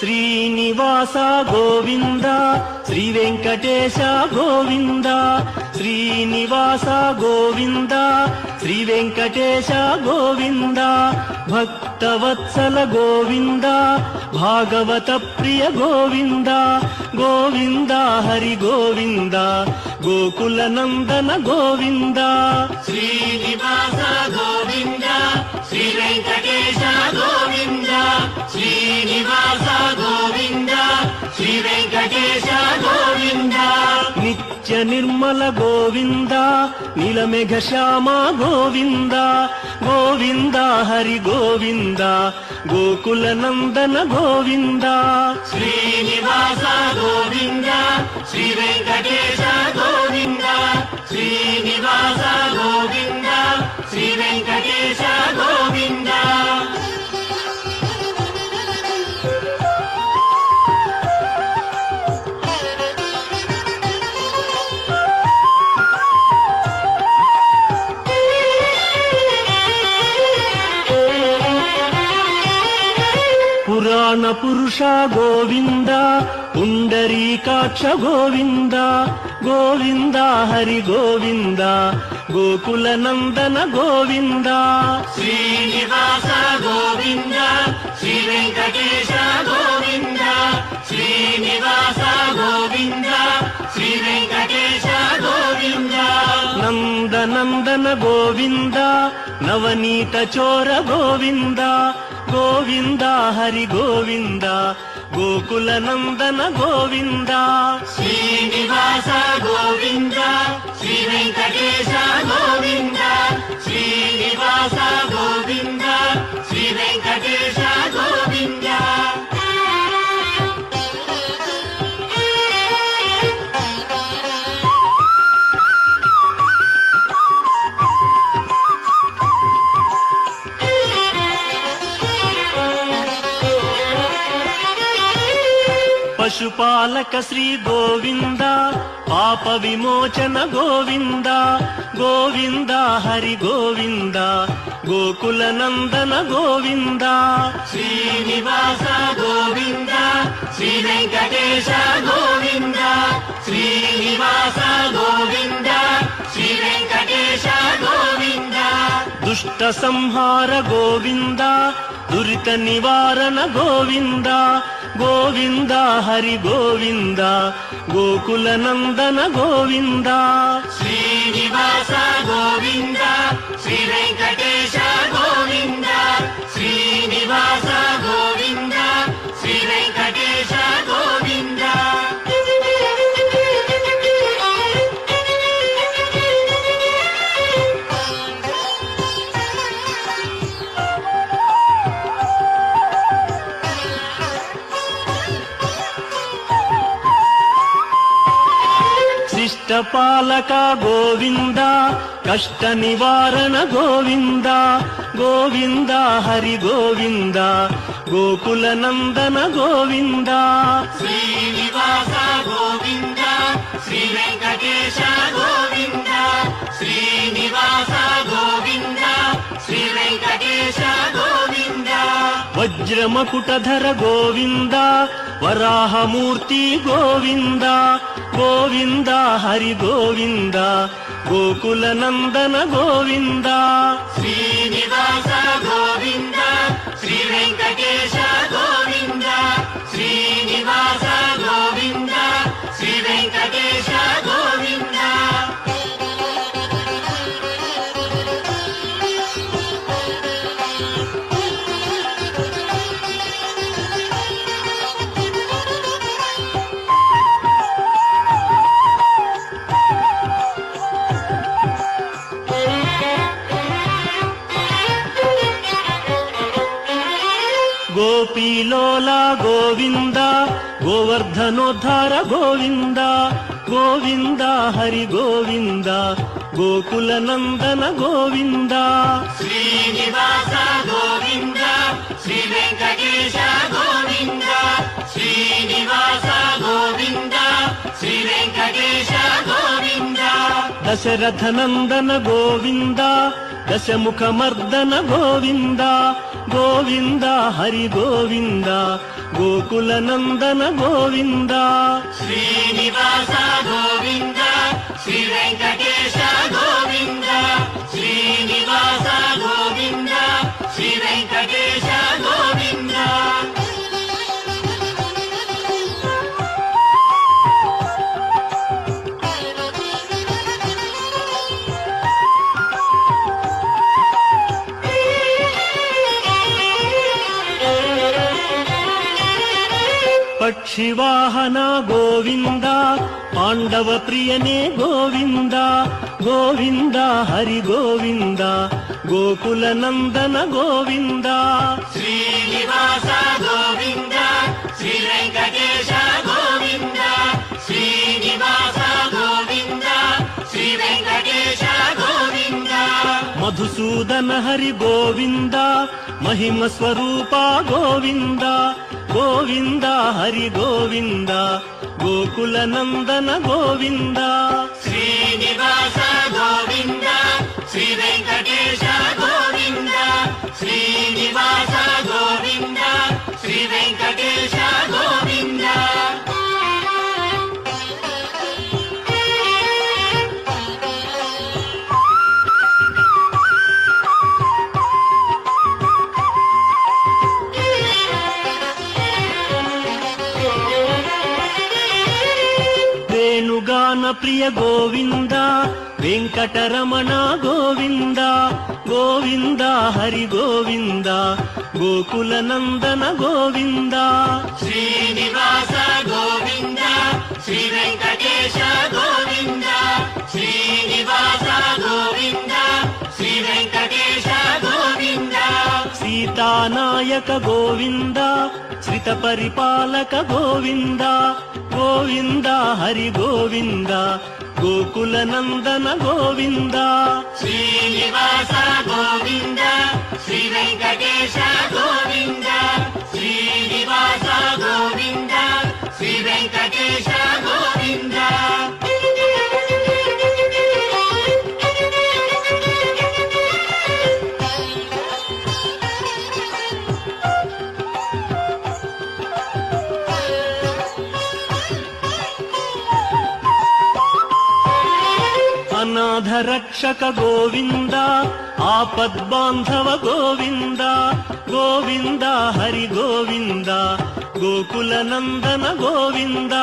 శ్రీనివాస గోవింద శ్రీ వెంకటేశ గోవింద శ్రీనివాస గోవింద శ్రీ వెంకటేశ గోవింద భక్తవత్సల గోవింద భాగవత ప్రియ గోవింద గోవింద హరి గోవింద గోకుల నందన గోవింద శ్రీనివాస గోవింద శ్రీ వెంకటేశ గోవింద శ్రీనివాస గోవింద శ్రీ వెంకటేశ గోవింద నిత్య నిర్మల గోవింద నీలమేఘ శ్యామ గోవింద గోవింద హరి గోవింద గోకుల నందన గోవింద శ్రీనివాస గోవింద శ్రీ వెంకటేశ గోవింద శ్రీనివాస గోవింద శ్రీ వెంకటేశ గోవింద పురాణ పురుష గోవింద పుండరీకాక్ష గోవింద గోవింద హరి గోవింద గోకుల నందన గోవింద శ్రీనివాస గోవింద శ్రీ వెంకటేశ గోవింద శ్రీనివాస గోవింద శ్రీ వెంకటేశ గోవింద నందనందన గోవింద నవనీత చోర గోవింద గోవింద హరి గోవింద గోకుల నందన గోవింద శ్రీనివాస గోవింద శ్రీ వెంకటేశ గోవింద శ్రీనివాస గోవింద శ్రీ వెంకటేశ గోవింద పశుపాలక శ్రీ గోవింద పాప విమోచన గోవింద గోవింద హరి గోవింద గోకుల నందన గోవింద శ్రీనివాస గోవింద శ్రీ వెంకటేశ గోవింద శ్రీనివాస గోవింద శ్రీ వెంకటేశ గోవింద దుష్ట సంహార గోవింద దురిత నివారణ గోవింద గోవింద హరి గోవింద గోకుల నందన గోవింద శ్రీనివాస గోవింద శ్రీ వెంకటేశ గోవింద శ్రీనివాస గోవింద శ్రీ వెంకటేశ గోవింద పాలక గోవింద కష్ట నివారణ గోవింద గోవింద హరి గోవింద గోకుల నందన గోవింద శ్రీనివాస గోవింద శ్రీ వెంకటేశ గోవింద శ్రీనివాస గోవింద శ్రీ వెంకటేశ గోవింద వజ్రమకుటధర గోవింద వరాహమూర్తి గోవింద గోవింద హరి గోవింద గోకుల నందన గోవింద శ్రీనివాస గోవింద శ్రీ వెంకటేశ గోవింద శ్రీనివాస గోవింద శ్రీ వెంకటేశ గోవింద గోపీలోల గోవింద గోవర్ధనోద్ధార గోవింద గోవింద హరి గోవింద ಗೋಕುಲ ನಂದನ ಗೋವಿಂದ ಶ್ರೀನಿವಾಸ ಗೋವಿಂದ ಶ್ರೀ ವೆಂಕಟೇಶ ಗೋವಿಂದ ಶ್ರೀನಿವಾಸ ಗೋವಿಂದ ಶ್ರೀ ವೆಂಕಟೇಶ ಗೋವಿಂದ ದಶರಥ ನಂದನ ಗೋವಿಂದ ದಶಮುಖ ಮರ್ದನ ಗೋವಿಂದ ಗೋವಿಂದ ಹರಿ ಗೋವಿಂದ ಗೋಕುಲ ನಂದನ ಗೋವಿಂದ ಶ್ರೀನಿವಾಸ ಗೋವಿಂದ ಶ್ರೀ ವೆಂಕಟೇಶ ಗೋವಿಂದ ಶ್ರೀನಿವಾಸ ಗೋವಿಂದ ಶ್ರೀ ವೆಂಕಟೇಶ ಗೋವಿಂದ ಪಕ್ಷಿವಾಹನ ಗೋವಿಂದ ಪಾಂಡವ ಪ್ರಿಯನೇ ಗೋವಿಂದ ಗೋವಿಂದ ಹರಿ ಗೋವಿಂದ ಗೋಕುಲ ನಂದನ ಗೋವಿಂದ ಶ್ರೀನಿವಾಸ ಗೋವಿಂದ ಶ್ರೀ ವೆಂಕಟೇಶ ಗೋವಿಂದ ಶ್ರೀನಿವಾಸ ಗೋವಿಂದ ಶ್ರೀ ವೆಂಕಟೇಶ ಗೋವಿಂದ ಮಧುಸೂದನ ಹರಿ ಗೋವಿಂದ ಮಹಿಮ ಸ್ವರೂಪ ಗೋವಿಂದ ಗೋವಿಂದ ಹರಿ ಗೋವಿಂದ ಗೋಕುಲ ನಂದನ ಗೋವಿಂದ ಶ್ರೀನಿವಾಸ ಗೋವಿಂದ ಶ್ರೀ ವೆಂಕಟೇಶ ಗೋವಿಂದ ಶ್ರೀನಿವಾಸ ಗೋವಿಂದ ಶ್ರೀ ವೆಂಕಟೇಶ ಗೋವಿಂದ ವೇಣುಗಾನ ಪ್ರಿಯ ಗೋವಿಂದ ವೆಂಕಟರಮಣ ಗೋವಿಂದ ಗೋವಿಂದ ಹರಿ ಗೋವಿಂದ ಗೋಕುಲ ನಂದನ ಗೋವಿಂದ ಶ್ರೀನಿವಾಸ ಗೋವಿಂದ ಶ್ರೀ ವೆಂಕಟೇಶ ಗೋವಿಂದ ಶ್ರೀನಿವಾಸ ಗೋವಿಂದ ಶ್ರೀ ವೆಂಕಟೇಶ ಗೋವಿಂದ ಸೀತಾನಾಯಕ ಗೋವಿಂದ ಶ್ರಿತ ಪರಿಪಾಲಕ ಗೋವಿಂದ ಗೋವಿಂದ ಹರಿ ಗೋವಿಂದ ಗೋಕುಲ ನಂದನ ಗೋವಿಂದ ಶ್ರೀನಿವಾಸ ಗೋವಿಂದ ಶ್ರೀ ವೆಂಕಟೇಶ ಗೋವಿಂದ ಶ್ರೀನಿವಾಸ ಗೋವಿಂದ ಶ್ರೀ ವೆಂಕಟೇಶ ಗೋವಿಂದ ಅನಾಥ ರಕ್ಷಕ ಗೋವಿಂದ ಆಪದ್ಬಾಂಧವ ಗೋವಿಂದ ಗೋವಿಂದ ಹರಿ ಗೋವಿಂದ ಗೋಕುಲ ನಂದನ ಗೋವಿಂದ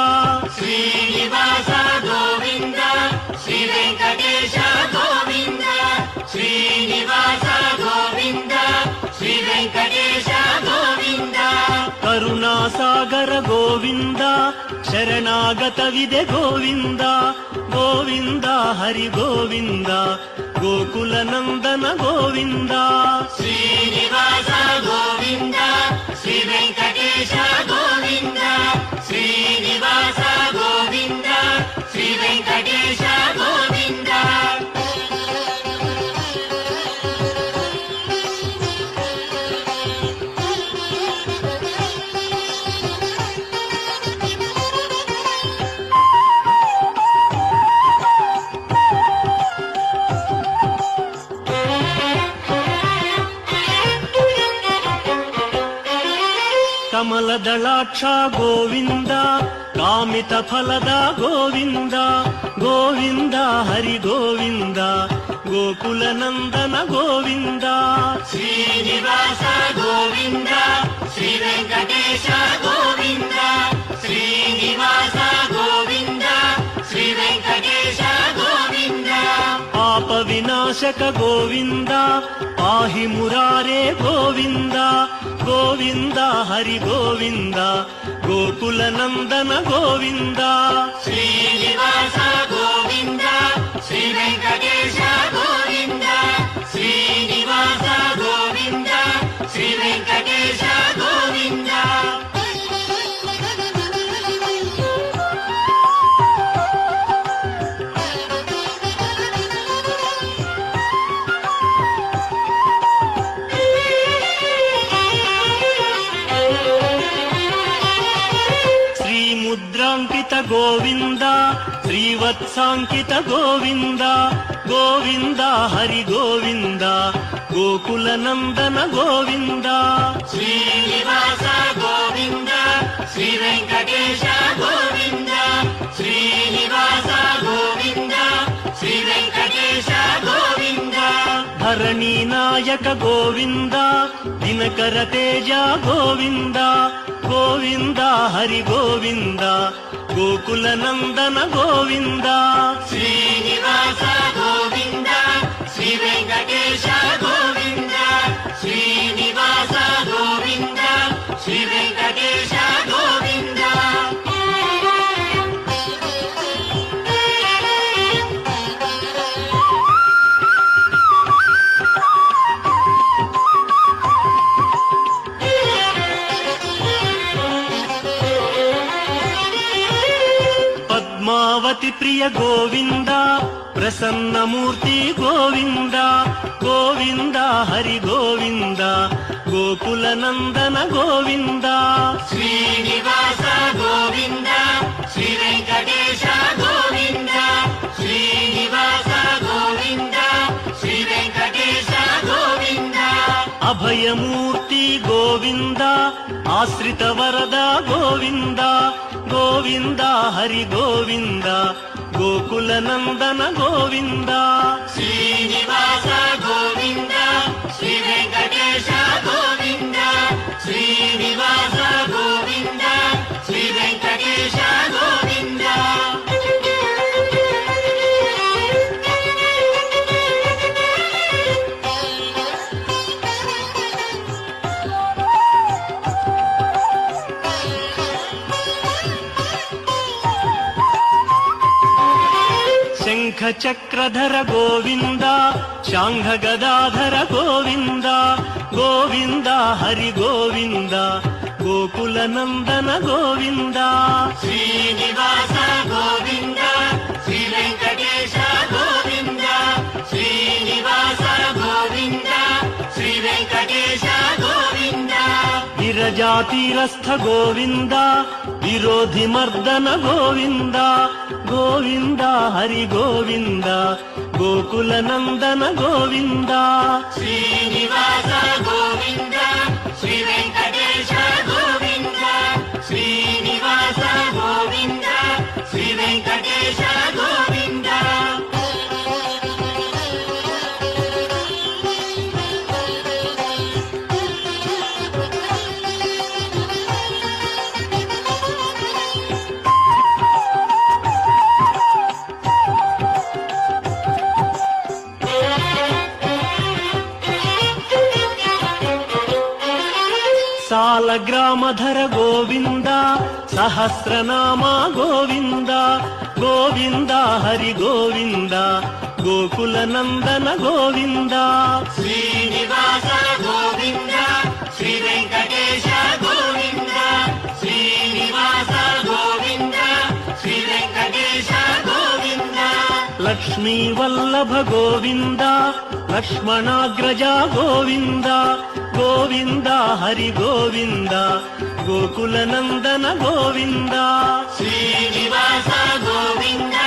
ಶ್ರೀನಿವಾಸ ಗೋವಿಂದ ಶ್ರೀ ವೆಂಕಟೇಶ ಗೋವಿಂದ ಶ್ರೀನಿವಾಸ ಗೋವಿಂದ ಶ್ರೀ ವೆಂಕಟೇಶ ಗೋವಿಂದ ಕರುಣಾಸಾಗರ ಗೋವಿಂದ ಶರಣಾಗತವಿದೆ ಗೋವಿಂದ ಗೋವಿಂದ ಹರಿ ಗೋವಿಂದ ಗೋಕುಲ ನಂದನ ಗೋವಿಂದ ಶ್ರೀನಿವಾಸ ಗೋವಿಂದ ಶ್ರೀ ವೆಂಕಟೇಶ ಗೋವಿಂದ ಶ್ರೀನಿವಾಸ ಗೋವಿಂದ ಶ್ರೀ ವೆಂಕಟೇಶ ಗೋವಿಂದ ಕಮಲದಳಾಕ್ಷ ಗೋವಿಂದ ಕಾಮಿತ ಫಲದ ಗೋವಿಂದ ಗೋವಿಂದ ಹರಿ ಗೋವಿಂದ ಗೋಕುಲ ನಂದನ ಗೋವಿಂದ ಶ್ರೀನಿವಾಸ ಗೋವಿಂದ ಶ್ರೀ ವೆಂಕಟೇಶ ಗೋವಿಂದ ಶ್ರೀನಿವಾಸ ಗೋವಿಂದ ಶ್ರೀ ವೆಂಕಟೇಶ ಗೋವಿಂದ ಪಾಪ ವಿನಾಶಕ ಗೋವಿಂದ ಪಾಹಿ ಮುರಾರೇ ಗೋವಿಂದ ಗೋವಿಂದ ಹರಿ ಗೋವಿಂದ ಗೋಕುಲ ನಂದನ ಗೋವಿಂದ ಶ್ರೀನಿವಾಸ ಗೋವಿಂದ ಶ್ರೀ ವೆಂಕಟೇಶ ಗೋವಿಂದ ಶ್ರೀನಿವಾಸ ಗೋವಿಂದ ಶ್ರೀ ವೆಂಕಟೇಶ ಗೋವಿಂದ ಗೋವಿಂದ ಶ್ರೀವತ್ಸಾಂಕಿತ ಗೋವಿಂದ ಗೋವಿಂದ ಹರಿ ಗೋವಿಂದ ಗೋಕುಲ ನಂದನ ಗೋವಿಂದ ಶ್ರೀನಿವಾಸ ಗೋವಿಂದ ಶ್ರೀ ವೆಂಕಟೇಶ ಗೋವಿಂದ ಶ್ರೀನಿವಾಸ ಗೋವಿಂದ ಶ್ರೀ ವೆಂಕಟೇಶ ಗೋವಿಂದ ಧರಣಿ ನಾಯಕ ಗೋವಿಂದ ದಿನಕರ ತೇಜ ಗೋವಿಂದ ಗೋವಿಂದ ಹರಿ ಗೋವಿಂದ ಗೋಕುಲ ನಂದನ ಗೋವಿಂದ ಶ್ರೀನಿವಾಸ ಗೋವಿಂದ ಶ್ರೀ ವೆಂಕಟೇಶ ಗೋವಿಂದ ಶ್ರೀನಿವಾಸ ಗೋವಿಂದ ಶ್ರೀ ವೆಂಕಟೇಶ ಗೋವಿಂದ ಪದ್ಮಾವತಿ ಪ್ರಿಯ ಗೋವಿಂದ ಪ್ರಸನ್ನ ಮೂರ್ತಿ ಗೋವಿಂದ ಗೋವಿಂದ ಹರಿ ಗೋವಿಂದ ಗೋಕುಲ ನಂದನ ಗೋವಿಂದ ಶ್ರೀನಿವಾಸ ಗೋವಿಂದ ಶ್ರೀ ವೆಂಕಟೇಶ ಗೋವಿಂದ ಶ್ರೀನಿವಾಸ ಗೋವಿಂದ ಶ್ರೀ ವೆಂಕಟೇಶ ಗೋವಿಂದ ಅಭಯಮೂರ್ತಿ ಗೋವಿಂದ ಆಶ್ರಿತ ವರದ ಗೋವಿಂದ ಗೋವಿಂದ ಹರಿ ಗೋವಿಂದ ಗೋಕುಲ ನಂದನ ಗೋವಿಂದ ಶ್ರೀನಿವಾಸ ಗೋವಿಂದ ಶ್ರೀ ವೆಂಕಟೇಶ ಗೋವಿಂದ ಶ್ರೀನಿವಾಸ ಗೋವಿಂದ ಶ್ರೀ ವೆಂಕಟೇಶ ಗೋವಿಂದ ಶಂಖ ಚಕ್ರಧರ ಗೋವಿಂದ ಶಾಂಘ ಗದಾಧರ ಗೋವಿಂದ ಗೋವಿಂದ ಹರಿ ಗೋವಿಂದ ಗೋಕುಲ ನಂದನ ಗೋವಿಂದ ಶ್ರೀನಿವಾಸ ಗೋವಿಂದ ಶ್ರೀ ವೆಂಕಟೇಶ ಗೋವಿಂದ ಶ್ರೀನಿವಾಸ ಗೋವಿಂದ ಶ್ರೀ ವೆಂಕಟೇಶ ಗೋವಿಂದ ವಿರಜಾತೀರಸ್ಥ ಗೋವಿಂದ ವಿರೋಧಿ ಮರ್ದನ ಗೋವಿಂದ ಗೋವಿಂದ ಹರಿ ಗೋವಿಂದ ಗೋಕುಲ ನಂದನ ಗೋವಿಂದ ಶ್ರೀನಿವಾಸ ಗೋವಿಂದ ಶ್ರೀ ವೆಂಕಟೇಶ ಗೋವಿಂದ ಶ್ರೀನಿವಾಸ ಗೋವಿಂದ ಶ್ರೀ ವೆಂಕಟೇಶ ಗೋವಿಂದ ಸಾಲಗ್ರಾಮಧರ ಗೋವಿಂದ ಸಹಸ್ರನಾಮ ಗೋವಿಂದ ಗೋವಿಂದ ಹರಿ ಗೋವಿಂದ ಗೋಕುಲ ನಂದನ ಗೋವಿಂದ ಶ್ರೀನಿವಾಸ ಗೋವಿಂದ ಶ್ರೀ ವೆಂಕಟೇಶ ಗೋವಿಂದ ಶ್ರೀನಿವಾಸ ಗೋವಿಂದ ಶ್ರೀ ವೆಂಕಟೇಶ ಗೋವಿಂದ ಲಕ್ಷ್ಮೀ ವಲ್ಲಭ ಗೋವಿಂದ ಲಕ್ಷ್ಮಣಾಗ್ರಜ ಗೋವಿಂದ ಗೋವಿಂದ ಹರಿ ಗೋವಿಂದ ಗೋಕುಲ ನಂದನ ಗೋವಿಂದ ಶ್ರೀನಿವಾಸ ಗೋವಿಂದ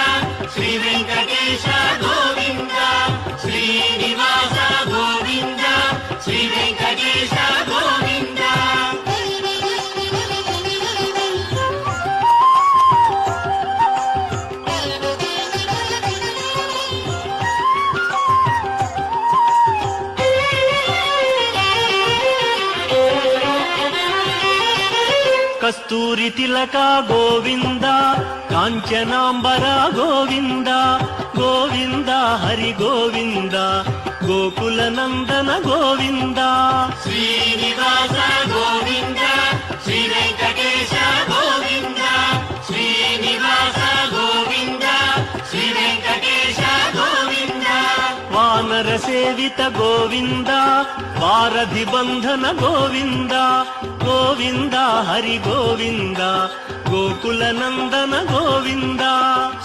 ಶ್ರೀ ವೆಂಕಟೇಶ ಗೋವಿಂದ ಶ್ರೀನಿವಾಸ ಗೋವಿಂದ ಶ್ರೀ ವೆಂಕಟೇಶ ಗೋವಿಂದ ಕಸ್ತೂರಿ ತಿಲಕ ಗೋವಿಂದ ಕಾಂಚನಾಂಬರ ಗೋವಿಂದ ಗೋವಿಂದ ಹರಿ ಗೋವಿಂದ ಗೋಕುಲ ನಂದನ ಗೋವಿಂದ ಶ್ರೀನಿವಾಸ ಗೋವಿಂದ ಶ್ರೀ ವೆಂಕಟೇಶ ಗೋವಿಂದ ಶ್ರೀನಿವಾಸ ಗೋವಿಂದ ಶ್ರೀ ವೆಂಕಟೇಶ ಗೋವಿಂದ ವಾನರ ಸೇವಿತ ಗೋವಿಂದ ವಾರಧಿ ಬಂಧನ ಗೋವಿಂದ ಗೋವಿಂದ ಹರಿ ಗೋವಿಂದ ಗೋಕುಲ ನಂದನ ಗೋವಿಂದ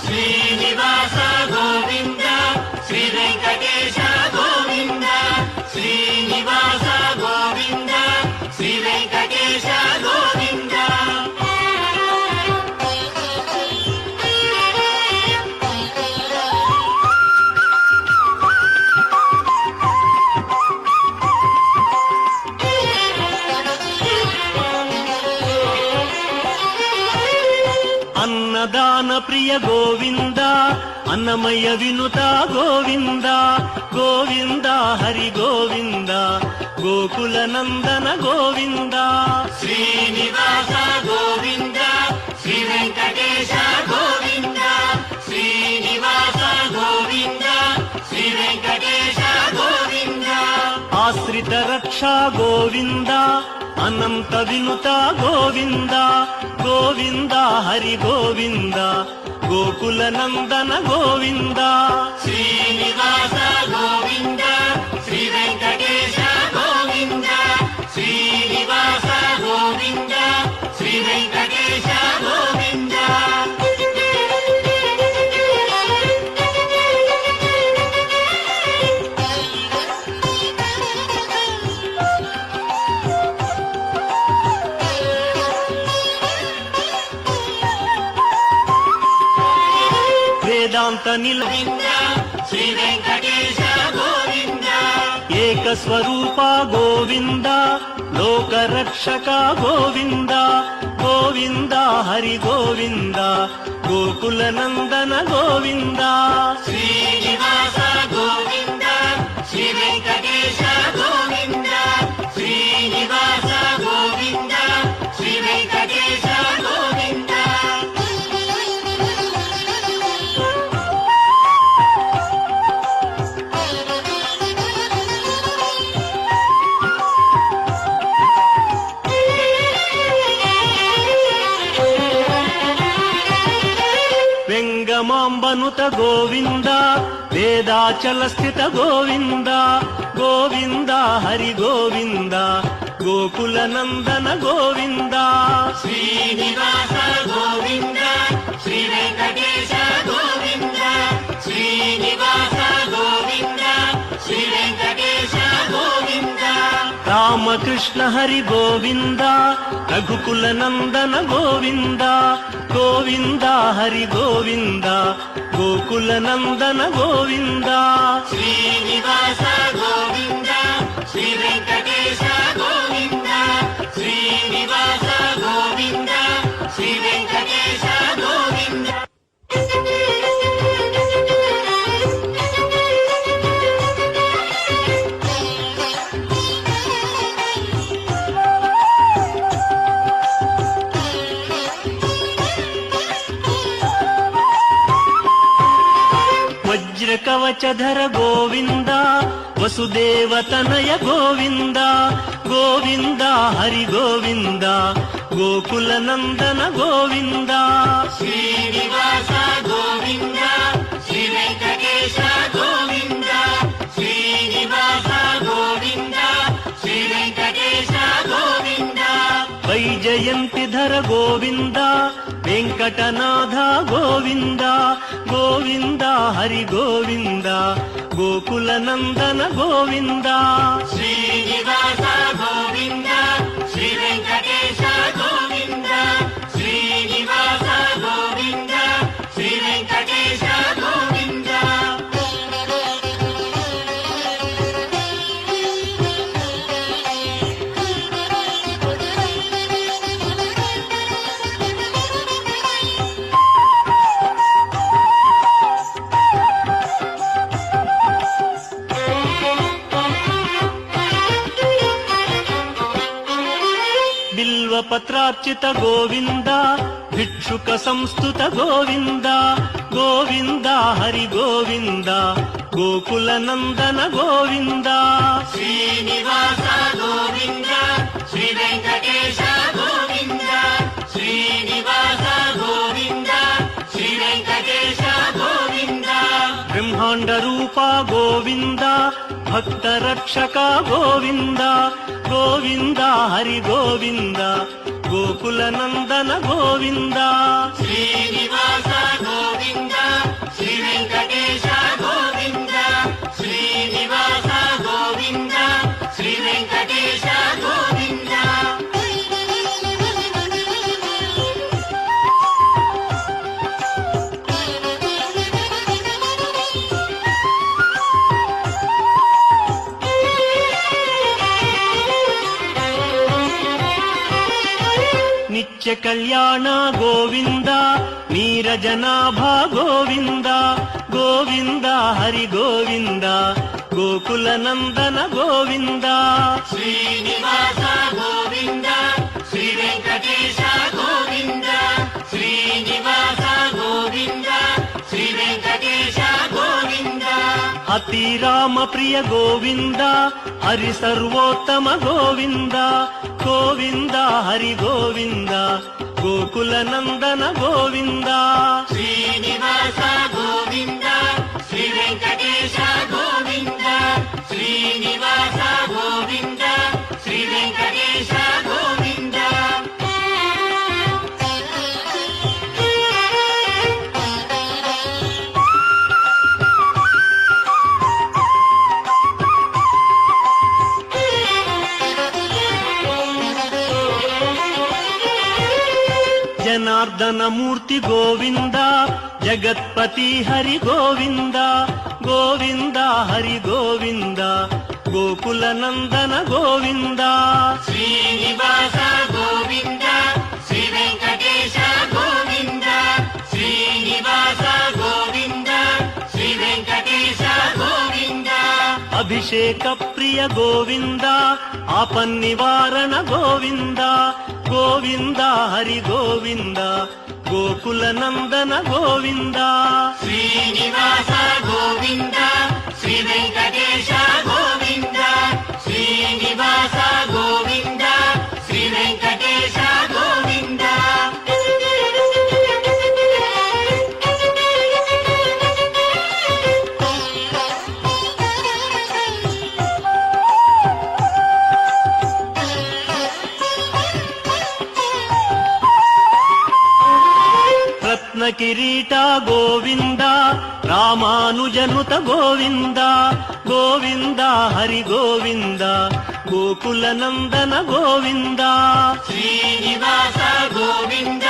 ಶ್ರೀನಿವಾಸ ಗೋವಿಂದ ಶ್ರೀ ವೆಂಕಟೇಶ ಗೋವಿಂದ ಶ್ರೀನಿವಾಸ ಗೋವಿಂದ ಶ್ರೀ ವೆಂಕಟೇಶ ಗೋವಿಂದ ప్రియ గోవింద అన్నమయ్య వినుత గోవింద గోవింద హరి గోవింద గోకుల నందన గోవింద శ్రీనివాస గోవింద శ్రీ వెంకటేశ గోవింద శ్రీనివాస గోవింద శ్రీ వెంకటేశ గోవింద ఆశ్రిత రక్షా గోవింద అనంత వినుత గోవింద గోవింద హరి గోవింద గోకుల నందన గోవింద శ్రీనివాస గోవింద శ్రీ వెంకటేశ గోవింద శ్రీనివాస గోవింద శ్రీ వెంకటేశ గోవింద వేదాంత నిలయ గోవింద శ్రీ వెంకటేశ గోవింద ఏక స్వరూప గోవింద లోక రక్షక గోవింద గోవింద హరి గోవింద గోకుల నందన గోవింద శ్రీనివాస గోవింద శ్రీ వెంకటేశ గోవింద శ్రీనివాస గోవింద శ్రీ వెంకటేశ గోవింద వెంగమాంబనుత గోవింద వేదాచల స్థిత గోవింద గోవింద హరి గోవింద గోకుల నందన గోవింద శ్రీనివాస గోవింద శ్రీ వెంకటేశ గోవింద శ్రీనివాస గోవింద శ్రీ వెంకటేశ గోవింద రామకృష్ణ హరి గోవింద రఘుకుల నందన గోవింద గోవింద హరి గోవింద గోకుల నందన గోవింద శ్రీనివాస గోవింద శ్రీ వెంకటేశ గోవింద శ్రీనివాస గోవింద శ్రీ వెంకటేశ గోవింద వజ్ర కవచధర గోవింద వసుదేవ తనయ గోవింద గోవింద హరి గోవింద గోకుల నందన గోవింద శ్రీనివాస గోవింద శ్రీ వెంకటేశ గోవింద శ్రీనివాస గోవింద శ్రీ వెంకటేశ గోవింద వైజయంతి ధర గోవింద వెంకటనాథ గోవింద గోవింద హరి గోవింద గోకుల నందన గోవింద శ్రీనివాస గోవింద శ్రీ వెంకటేశ గోవింద శ్రీనివాస గోవింద శ్రీ వెంకటేశ గోవింద బిల్వపత్రార్చిత గోవింద భిక్షుక సంస్థుత గోవింద గోవింద హరి గోవింద గోకుల నందన గోవింద శ్రీనివాస గోవింద శ్రీ వెంకటేశ గోవింద శ్రీనివాస గోవింద శ్రీ వెంకటేశ గోవింద బ్రహ్మాండ రూప గోవింద భక్త రక్షక గోవింద గోవింద హరి గోవింద గోకుల నందన గోవింద శ్రీనివాస గోవింద శ్రీ వెంకటేశ గోవింద శ్రీనివాస గోవింద శ్రీ వెంకటేశ గోవింద ನಿತ್ಯ ಕಲ್ಯಾಣ ಗೋವಿಂದ ನೀರಜನಾಭ ಗೋವಿಂದ ಗೋವಿಂದ ಹರಿ ಗೋವಿಂದ ಗೋಕುಲ ನಂದನ ಗೋವಿಂದ ಶ್ರೀನಿವಾಸ ಗೋವಿಂದ ಶ್ರೀ ವೆಂಕಟೇಶ ಗೋವಿಂದ ಶ್ರೀನಿವಾಸ ಗೋವಿಂದ ಶ್ರೀ ವೆಂಕಟೇಶ ಗೋವಿಂದ ಅತಿ ರಾಮ ಪ್ರಿಯ ಗೋವಿಂದ ಹರಿ ಸರ್ವೋತ್ತಮ ಗೋವಿಂದ ಗೋವಿಂದ ಹರಿ ಗೋವಿಂದ ಗೋಕುಲ ನಂದನ ಗೋವಿಂದ ಶ್ರೀನಿವಾಸ ಗೋವಿಂದ ಶ್ರೀ ವೆಂಕಟೇಶ ಗೋವಿಂದ ಶ್ರೀನಿವಾಸ ಗೋವಿಂದ ಶ್ರೀ ವೆಂಕಟೇಶ ಗೋವಿಂದ ಜನಾರ್ದನ ಮೂರ್ತಿ ಗೋವಿಂದ ಜಗತ್ಪತಿ ಹರಿ ಗೋವಿಂದ ಗೋವಿಂದ ಹರಿ ಗೋವಿಂದ ಗೋಕುಲ ನಂದನ ಗೋವಿಂದ ಶ್ರೀನಿವಾಸ ಗೋವಿಂದ ಶ್ರೀ ವೆಂಕಟೇಶ ಗೋವಿಂದ ಶ್ರೀನಿವಾಸ ಗೋವಿಂದ ಶ್ರೀ ವೆಂಕಟೇಶ ಗೋವಿಂದ ಅಭಿಷೇಕ ಪ್ರಿಯ ಗೋವಿಂದ ಆಪನ್ನಿವಾರಣ ಗೋವಿಂದ ಗೋವಿಂದ ಹರಿ ಗೋವಿಂದ ಗೋಕುಲ ನಂದನ ಗೋವಿಂದ ಶ್ರೀನಿವಾಸ ಗೋವಿಂದ ಶ್ರೀ ವೆಂಕಟೇಶ ಗೋವಿಂದ ಶ್ರೀನಿವಾಸ ಗೋವಿಂದ ಶ್ರೀ ವೆಂಕಟೇಶ ಗೋವಿಂದ ರತ್ನ ಕಿರೀಟ ಗೋವಿಂದ ರಾಮಾನುಜನುತ ಗೋವಿಂದ ಗೋವಿಂದ ಹರಿ ಗೋವಿಂದ ಗೋಕುಲ ನಂದನ ಗೋವಿಂದ ಶ್ರೀನಿವಾಸ ಗೋವಿಂದ